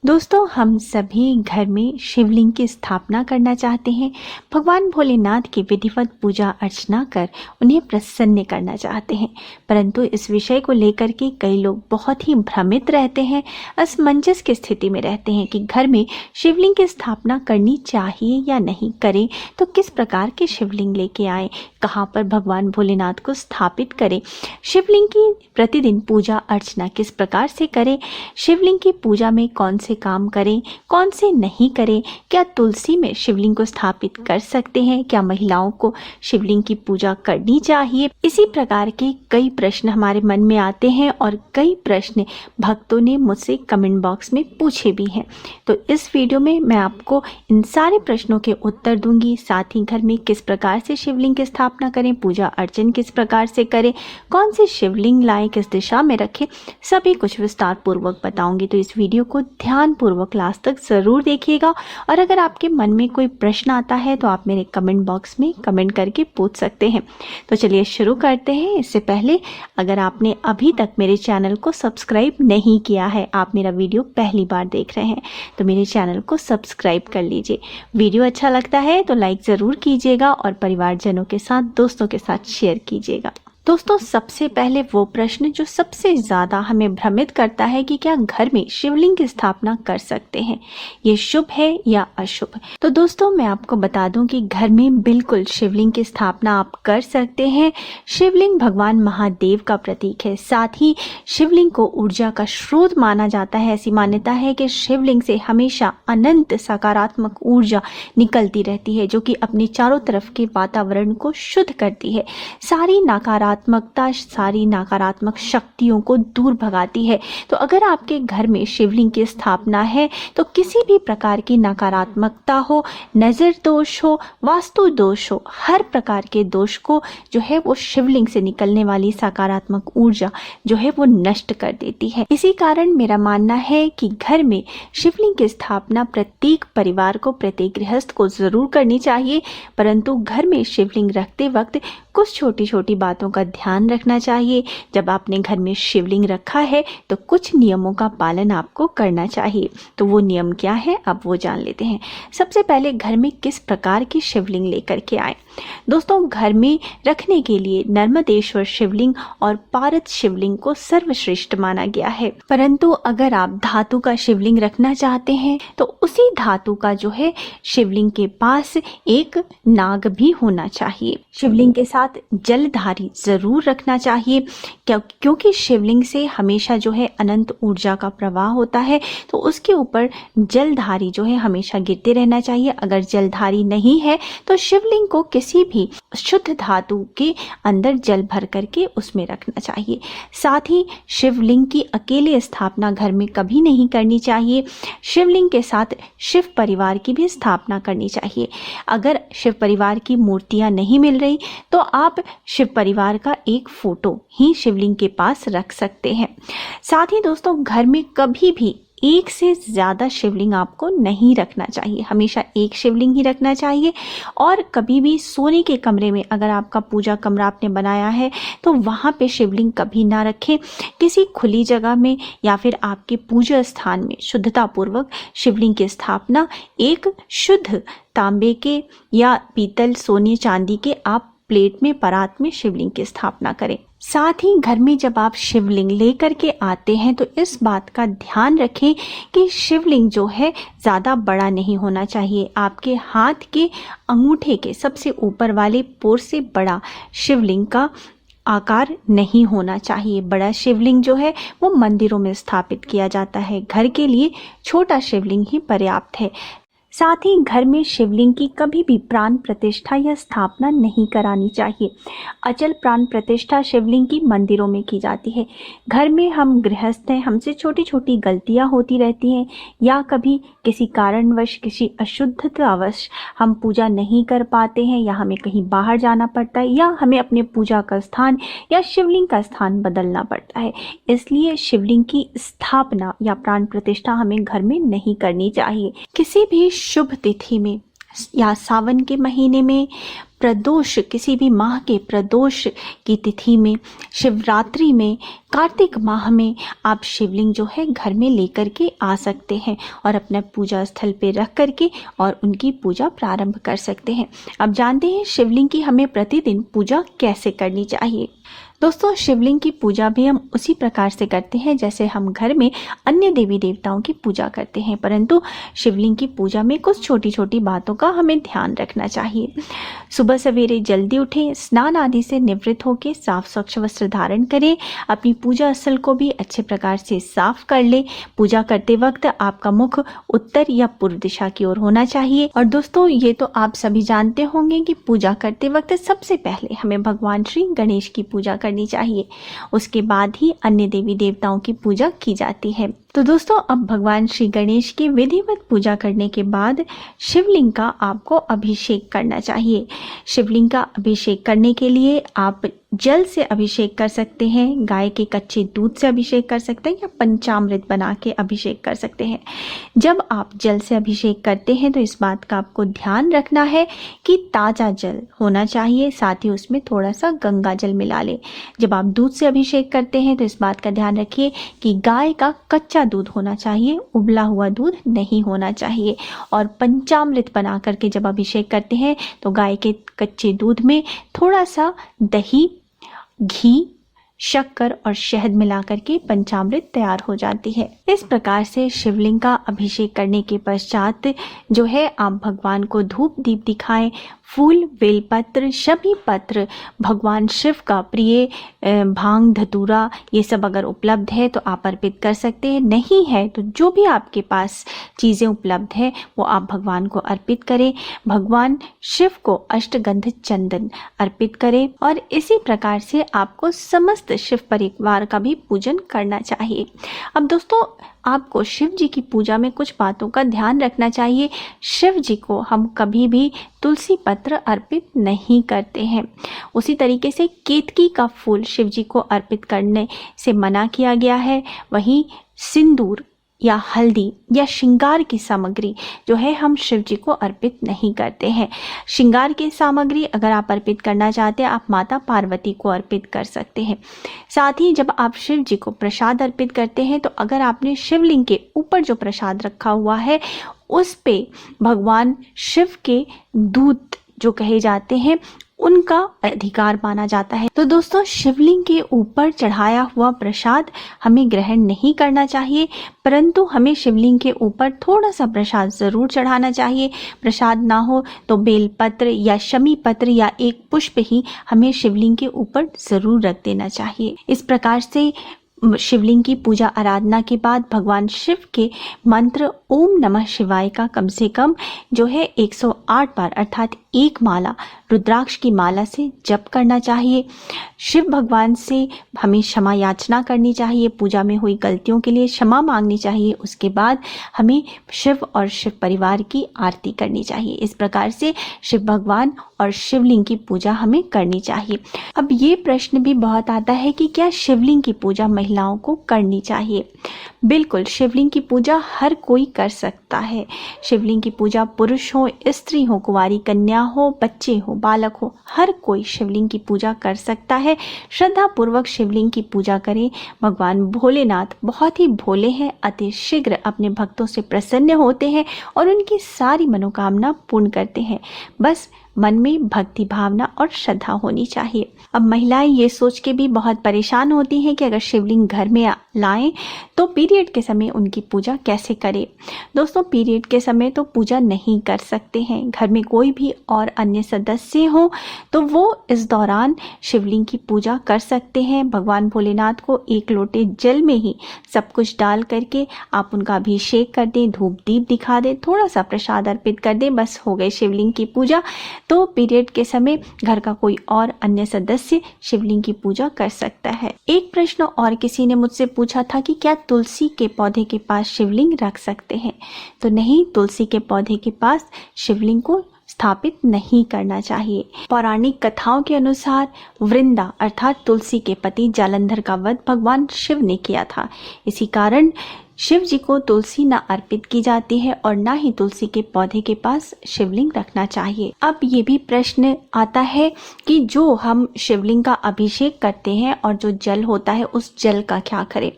दोस्तों, हम सभी घर में शिवलिंग की स्थापना करना चाहते हैं। भगवान भोलेनाथ की विधिवत पूजा अर्चना कर उन्हें प्रसन्न करना चाहते हैं, परंतु इस विषय को लेकर के कई लोग बहुत ही भ्रमित रहते हैं, असमंजस की स्थिति में रहते हैं कि घर में शिवलिंग की स्थापना करनी चाहिए या नहीं, करें तो किस प्रकार के शिवलिंग लेके आए, कहाँ पर भगवान भोलेनाथ को स्थापित करें, शिवलिंग की प्रतिदिन पूजा अर्चना किस प्रकार से करें, शिवलिंग की पूजा में कौन से काम करें, कौन से नहीं करें, क्या तुलसी में शिवलिंग को स्थापित कर सकते हैं, क्या महिलाओं को शिवलिंग की पूजा करनी चाहिए। इसी प्रकार के कई प्रश्न हमारे मन में आते हैं और कई प्रश्न भक्तों ने मुझसे कमेंट बॉक्स में पूछे भी हैं। तो इस वीडियो में मैं आपको इन सारे प्रश्नों के उत्तर दूंगी, साथ ही घर में किस प्रकार से शिवलिंग की स्थापना करें, पूजा अर्चन किस प्रकार से करें, कौन से शिवलिंग लाएं, किस दिशा में रखें, सभी कुछ विस्तार पूर्वक बताऊंगी। तो इस वीडियो को ध्यान पूर्वक लास्ट तक जरूर देखिएगा और अगर आपके मन में कोई प्रश्न आता है तो आप मेरे कमेंट बॉक्स में कमेंट करके पूछ सकते हैं। तो चलिए शुरू करते हैं। इससे पहले अगर आपने अभी तक मेरे चैनल को सब्सक्राइब नहीं किया है, आप मेरा वीडियो पहली बार देख रहे हैं, तो मेरे चैनल को सब्सक्राइब कर लीजिए। वीडियो अच्छा लगता है तो लाइक ज़रूर कीजिएगा और परिवारजनों के साथ, दोस्तों के साथ शेयर कीजिएगा। दोस्तों, सबसे पहले वो प्रश्न जो सबसे ज़्यादा हमें भ्रमित करता है कि क्या घर में शिवलिंग की स्थापना कर सकते हैं, ये शुभ है या अशुभ। तो दोस्तों, मैं आपको बता दूं कि घर में बिल्कुल शिवलिंग की स्थापना आप कर सकते हैं। शिवलिंग भगवान महादेव का प्रतीक है, साथ ही शिवलिंग को ऊर्जा का स्रोत माना जाता है। ऐसी मान्यता है कि शिवलिंग से हमेशा अनंत सकारात्मक ऊर्जा निकलती रहती है, जो कि अपने चारों तरफ के वातावरण को शुद्ध करती है, सारी नकारात्मक शक्तियों को दूर भगाती है। तो अगर आपके घर में शिवलिंग की स्थापना है तो किसी भी प्रकार की नकारात्मकता हो, नज़र दोष हो, वास्तु दोष हो, हर प्रकार के दोष को जो है वो शिवलिंग से निकलने वाली सकारात्मक ऊर्जा जो है वो नष्ट कर देती है। इसी कारण मेरा मानना है कि घर में शिवलिंग की स्थापना प्रत्येक परिवार को, प्रत्येक गृहस्थ को जरूर करनी चाहिए, परंतु घर में शिवलिंग रखते वक्त कुछ छोटी छोटी बातों का ध्यान रखना चाहिए। जब आपने घर में शिवलिंग रखा है तो कुछ नियमों का पालन आपको करना चाहिए। तो वो नियम क्या है, अब वो जान लेते हैं। सबसे पहले घर में किस प्रकार की शिवलिंग लेकर के आए। दोस्तों, घर में रखने के लिए नर्मदेश्वर शिवलिंग और पारद शिवलिंग को सर्वश्रेष्ठ माना गया है, परंतु अगर आप धातु का शिवलिंग रखना चाहते हैं तो उसी धातु का जो है शिवलिंग के पास एक नाग भी होना चाहिए। शिवलिंग के साथ जलधारी जरूर रखना चाहिए, क्योंकि शिवलिंग से हमेशा जो है अनंत ऊर्जा का प्रवाह होता है, तो उसके ऊपर जलधारी जो है हमेशा गिरते रहना चाहिए। अगर जलधारी नहीं है तो शिवलिंग को किसी भी शुद्ध धातु के अंदर जल भर करके उसमें रखना चाहिए। साथ ही शिवलिंग की अकेले स्थापना घर में कभी नहीं करनी चाहिए। शिवलिंग के साथ शिव परिवार की भी स्थापना करनी चाहिए। अगर शिव परिवार की मूर्तियां नहीं मिल रही तो आप शिव परिवार का एक फोटो ही शिवलिंग के पास रख सकते हैं। साथ ही दोस्तों, घर में कभी भी एक से ज़्यादा शिवलिंग आपको नहीं रखना चाहिए, हमेशा एक शिवलिंग ही रखना चाहिए। और कभी भी सोने के कमरे में, अगर आपका पूजा कमरा आपने बनाया है तो वहाँ पे शिवलिंग कभी ना रखें। किसी खुली जगह में या फिर आपके पूजा स्थान में शुद्धता पूर्वक शिवलिंग की स्थापना एक शुद्ध तांबे के या पीतल, सोने, चांदी के आप प्लेट में, परात में शिवलिंग की स्थापना करें। साथ ही घर में जब आप शिवलिंग लेकर के आते हैं तो इस बात का ध्यान रखें कि शिवलिंग जो है ज़्यादा बड़ा नहीं होना चाहिए। आपके हाथ के अंगूठे के सबसे ऊपर वाले पोर से बड़ा शिवलिंग का आकार नहीं होना चाहिए। बड़ा शिवलिंग जो है वो मंदिरों में स्थापित किया जाता है, घर के लिए छोटा शिवलिंग ही पर्याप्त है। साथ ही घर में शिवलिंग की कभी भी प्राण प्रतिष्ठा या स्थापना नहीं करानी चाहिए। अचल प्राण प्रतिष्ठा शिवलिंग की मंदिरों में की जाती है। घर में हम गृहस्थ हैं, हमसे छोटी छोटी गलतियां होती रहती हैं, या कभी किसी कारणवश, किसी अशुद्धतावश हम पूजा नहीं कर पाते हैं, या हमें कहीं बाहर जाना पड़ता है, या हमें अपने पूजा का स्थान या शिवलिंग का स्थान बदलना पड़ता है। इसलिए शिवलिंग की स्थापना या प्राण प्रतिष्ठा हमें घर में नहीं करनी चाहिए। किसी भी शुभ तिथि में या सावन के महीने में, प्रदोष किसी भी माह के प्रदोष की तिथि में, शिवरात्रि में, कार्तिक माह में आप शिवलिंग जो है घर में लेकर के आ सकते हैं और अपने पूजा स्थल पे रख करके और उनकी पूजा प्रारंभ कर सकते हैं। अब जानते हैं शिवलिंग की हमें प्रतिदिन पूजा कैसे करनी चाहिए। दोस्तों, शिवलिंग की पूजा भी हम उसी प्रकार से करते हैं जैसे हम घर में अन्य देवी देवताओं की पूजा करते हैं, परंतु शिवलिंग की पूजा में कुछ छोटी छोटी बातों का हमें ध्यान रखना चाहिए। सुबह सवेरे जल्दी उठें, स्नान आदि से निवृत्त होकर साफ स्वच्छ वस्त्र धारण करें, अपनी पूजा स्थल को भी अच्छे प्रकार से साफ कर लें। पूजा करते वक्त आपका मुख उत्तर या पूर्व दिशा की ओर होना चाहिए। और दोस्तों, ये तो आप सभी जानते होंगे कि पूजा करते वक्त सबसे पहले हमें भगवान श्री गणेश की पूजा करनी चाहिए, उसके बाद ही अन्य देवी देवताओं की पूजा की जाती है। तो दोस्तों, अब भगवान श्री गणेश की विधिवत पूजा करने के बाद शिवलिंग का आपको अभिषेक करना चाहिए। शिवलिंग का अभिषेक करने के लिए आप जल से अभिषेक कर सकते हैं, गाय के कच्चे दूध से अभिषेक कर सकते हैं या पंचामृत बना के अभिषेक कर सकते हैं। जब आप जल से अभिषेक करते हैं तो इस बात का आपको ध्यान रखना है कि ताज़ा जल होना चाहिए, साथ ही उसमें थोड़ा सा गंगा जल मिला लें। जब आप दूध से अभिषेक करते हैं तो इस बात का ध्यान रखिए कि गाय का कच्चा दूध होना चाहिए, उबला हुआ दूध नहीं होना चाहिए। और पंचामृत बना करके जब अभिषेक करते हैं तो गाय के कच्चे दूध में थोड़ा सा दही, घी, शक्कर और शहद मिलाकर के पंचामृत तैयार हो जाती है। इस प्रकार से शिवलिंग का अभिषेक करने के पश्चात जो है आप भगवान को धूप दीप दिखाएं, फूल, बेलपत्र, सभी पत्र भगवान शिव का प्रिय भांग, धतूरा ये सब अगर उपलब्ध है तो आप अर्पित कर सकते हैं। नहीं है तो जो भी आपके पास चीज़ें उपलब्ध है वो आप भगवान को अर्पित करें। भगवान शिव को अष्टगंध चंदन अर्पित करें और इसी प्रकार से आपको समस्त शिव परिवार का भी पूजन करना चाहिए। अब दोस्तों, आपको शिव जी की पूजा में कुछ बातों का ध्यान रखना चाहिए। शिव जी को हम कभी भी तुलसी पत्र अर्पित नहीं करते हैं। उसी तरीके से केतकी का फूल शिव जी को अर्पित करने से मना किया गया है। वहीं सिंदूर या हल्दी या श्रृंगार की सामग्री जो है हम शिव जी को अर्पित नहीं करते हैं। श्रृंगार की सामग्री अगर आप अर्पित करना चाहते हैं आप माता पार्वती को अर्पित कर सकते हैं। साथ ही जब आप शिव जी को प्रसाद अर्पित करते हैं तो अगर आपने शिवलिंग के ऊपर जो प्रसाद रखा हुआ है उस पे भगवान शिव के दूत जो कहे जाते हैं उनका अधिकार माना जाता है। तो दोस्तों, शिवलिंग के ऊपर चढ़ाया हुआ प्रसाद हमें ग्रहण नहीं करना चाहिए, परंतु हमें शिवलिंग के ऊपर थोड़ा सा प्रसाद जरूर चढ़ाना चाहिए। प्रसाद ना हो तो बेलपत्र या शमी पत्र या एक पुष्प ही हमें शिवलिंग के ऊपर जरूर रख देना चाहिए। इस प्रकार से शिवलिंग की पूजा आराधना के बाद भगवान शिव के मंत्र ओम नमः शिवाय का कम से कम जो है 108 बार अर्थात एक माला रुद्राक्ष की माला से जप करना चाहिए। शिव भगवान से हमें क्षमा याचना करनी चाहिए, पूजा में हुई गलतियों के लिए क्षमा मांगनी चाहिए। उसके बाद हमें शिव और शिव परिवार की आरती करनी चाहिए। इस प्रकार से शिव भगवान और शिवलिंग की पूजा हमें करनी चाहिए। अब ये प्रश्न भी बहुत आता है कि क्या शिवलिंग की पूजा महिलाओं को करनी चाहिए? बिल्कुल, शिवलिंग की पूजा हर कोई कर सकता है। शिवलिंग की पूजा पुरुष हो, स्त्री हो, कुंवारी कन्या हो, बच्चे हो, बालक हो, हर कोई शिवलिंग की पूजा कर सकता है। श्रद्धा पूर्वक शिवलिंग की पूजा करें। भगवान भोलेनाथ बहुत ही भोले हैं, अति शीघ्र अपने भक्तों से प्रसन्न होते हैं और उनकी सारी मनोकामना पूर्ण करते हैं। बस मन में भक्ति भावना और श्रद्धा होनी चाहिए। अब महिलाएं ये सोच के भी बहुत परेशान होती हैं कि अगर शिवलिंग घर में लाएं तो पीरियड के समय उनकी पूजा कैसे करें। दोस्तों, पीरियड के समय तो पूजा नहीं कर सकते हैं। घर में कोई भी और अन्य सदस्य हो तो वो इस दौरान शिवलिंग की पूजा कर सकते हैं। भगवान भोलेनाथ को एक लोटे जल में ही सब कुछ डाल करके आप उनका अभिषेक कर दें, धूप दीप दिखा दें, थोड़ा सा प्रसाद अर्पित कर दें, बस हो गई शिवलिंग की पूजा। तो पीरियड के समय घर का कोई और अन्य सदस्य शिवलिंग की पूजा कर सकता है। एक प्रश्न और किसी ने मुझसे पूछा था कि क्या तुलसी के पौधे के पास शिवलिंग रख सकते हैं? तो नहीं, तुलसी के पौधे के पास शिवलिंग को स्थापित नहीं करना चाहिए। पौराणिक कथाओं के अनुसार वृंदा अर्थात तुलसी के पति जालंधर का वध भगवान शिव ने किया था। इसी कारण शिव जी को तुलसी न अर्पित की जाती है और न ही तुलसी के पौधे के पास शिवलिंग रखना चाहिए। अब ये भी प्रश्न आता है कि जो हम शिवलिंग का अभिषेक करते हैं और जो जल होता है उस जल का क्या करें।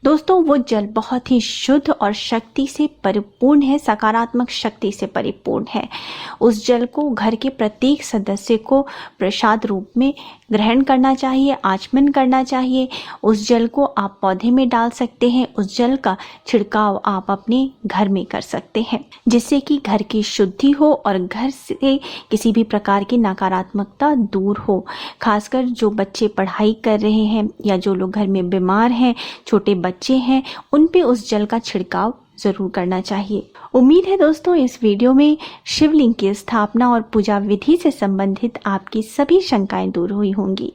दोस्तों, वो जल बहुत ही शुद्ध और शक्ति से परिपूर्ण है, सकारात्मक शक्ति से परिपूर्ण है। उस जल को घर के प्रत्येक सदस्य को प्रसाद रूप में ग्रहण करना चाहिए, आचमन करना चाहिए। उस जल को आप पौधे में डाल सकते हैं। उस जल का छिड़काव आप अपने घर में कर सकते हैं, जिससे कि घर की शुद्धि हो और घर से किसी भी प्रकार की नकारात्मकता दूर हो। खासकर जो बच्चे पढ़ाई कर रहे हैं या जो लोग घर में बीमार हैं, छोटे बच्चे हैं, उन पे उस जल का छिड़काव जरूर करना चाहिए। उम्मीद है दोस्तों इस वीडियो में शिवलिंग की स्थापना और पूजा विधि से संबंधित आपकी सभी शंकाएं दूर हुई होंगी।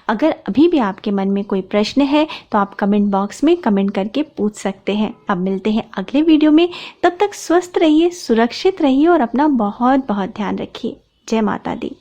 अगर अभी भी आपके मन में कोई प्रश्न है तो आप कमेंट बॉक्स में कमेंट करके पूछ सकते हैं। अब मिलते हैं अगले वीडियो में, तब तक स्वस्थ रहिए, सुरक्षित रहिए और अपना बहुत बहुत ध्यान रखिए। जय माता दी।